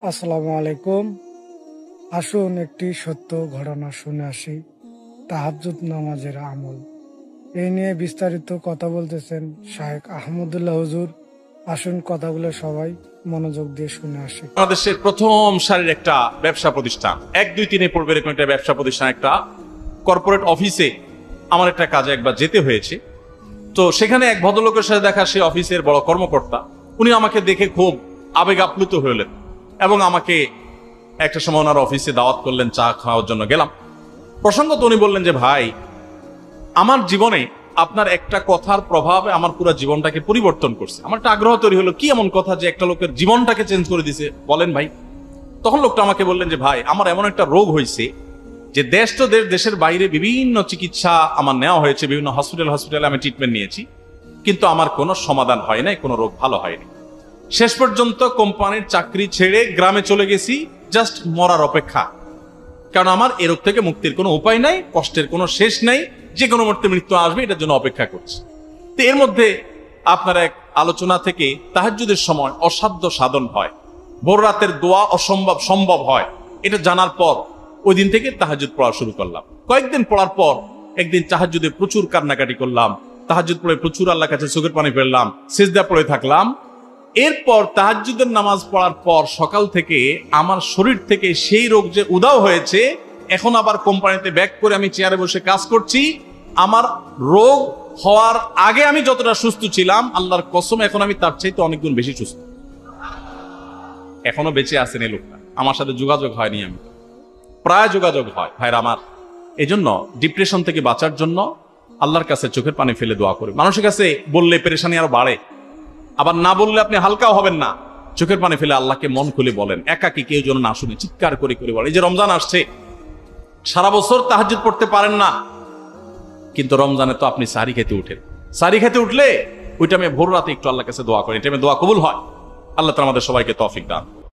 আসসালামু আলাইকুম। আসুন একটি সত্য ঘটনা শুনে আসি, তাহাজ্জুদ নামাজের আমল। এই নিয়ে বিস্তারিত কথা বলতেছেন শায়েখ আহমদুল্লাহ হুজুর। আসুন কথাগুলো সবাই মনোযোগ দিয়ে শুনে আসি। বাংলাদেশের প্রথম সারির একটা ব্যবসা প্রতিষ্ঠান, 1, 2, 3 পড়বে এরকম একটা ব্যবসা প্রতিষ্ঠান, একটা কর্পোরেট অফিসে আমার একটা কাজে একবার যেতে হয়েছে। তো সেখানে এক ভদ্রলোকের সাথে দেখা, সে অফিসের বড় কর্মকর্তা। উনি আমাকে দেখে খুব আবেগ আপ্লুত হলেন এবং আমাকে একটা সময় ওনার অফিসে দাওয়াত করলেন, চা খাওয়ার জন্য গেলাম। প্রসঙ্গত উনি বললেন যে, ভাই, আমার জীবনে আপনার একটা কথার প্রভাবে আমার পুরো জীবনটাকে পরিবর্তন করছে। আমার একটা আগ্রহ তৈরি হলো, কি এমন কথা যে একটা লোকের জীবনটাকে চেঞ্জ করে দিছে, বলেন ভাই। তখন লোকটা আমাকে বললেন যে, ভাই, আমার এমন একটা রোগ হয়েছে যে দেশ তো দেশের বাইরে বিভিন্ন চিকিৎসা আমার নেওয়া হয়েছে, বিভিন্ন হসপিটালে আমি ট্রিটমেন্ট নিয়েছি, কিন্তু আমার কোনো সমাধান হয় নাই, কোনো রোগ ভালো হয়নি। শেষ পর্যন্ত কোম্পানির চাকরি ছেড়ে গ্রামে চলে গেছি, জাস্ট মরার অপেক্ষা। কারণ আমার এ রোগ থেকে মুক্তির কোনো উপায় নাই, কষ্টের কোনো শেষ নাই, যে কোনো মুহূর্তে মৃত্যু আসবে, এটার জন্য অপেক্ষা করছি। তো এর মধ্যে আপনার এক আলোচনা থেকে তাহাজ্জুদের সময় অসাধ্য সাধন হয়, ভোর রাতের দোয়া অসম্ভব সম্ভব হয়, এটা জানার পর ওই দিন থেকে তাহাজ্জুদ পড়া শুরু করলাম। কয়েকদিন পড়ার পর একদিন তাহাজ্জুদে প্রচুর কান্নাকাটি করলাম, তাহাজ্জুদ পড়ে প্রচুর আল্লাহর কাছে চোখের পানি ফেললাম, সিজদা পড়ে থাকলাম। এরপর তাহাজ্জুদের নামাজ পড়ার পর সকাল থেকে আমার শরীর থেকে সেই রোগ যে উধাও হয়েছে, এখন আবার কোম্পানিতে ব্যাক করে আমি চেয়ারে বসে কাজ করছি। আমার রোগ হওয়ার আগে আমি যতটা সুস্থ ছিলাম, আল্লাহর কসম এখন আমি তার চাইতে অনেক গুণ বেশি সুস্থ। এখনো বেঁচে আছেন এই লোকটা, আমার সাথে যোগাযোগ হয়নি, আমি প্রায় যোগাযোগ হয় ভাইরা আমার। এই জন্য ডিপ্রেশন থেকে বাঁচার জন্য আল্লাহর কাছে চোখের পানি ফেলে দোয়া করে। মানুষের কাছে বললে পেরেশানি আরো বাড়ে, আবার না বললে আপনি হালকাও হবেন না। চোখের পানি ফেলে আল্লাহকে মন খুলে বলেন, একাকি কেউ যেন না শুনে, চিৎকার করে করে বলেন। এই যে রমজান আসছে, সারা বছর তাহাজ্জুদ পড়তে পারেন না, কিন্তু রমজানে তো আপনি সারি খেতে উঠেন। সারি খেতে উঠলে ওই টাইমে ভোর রাতে একটু আল্লাহর কাছে দোয়া করেন, এই টাইমে দোয়া কবুল হয়। আল্লাহ তাআলা আমাদের সবাইকে তৌফিক দান।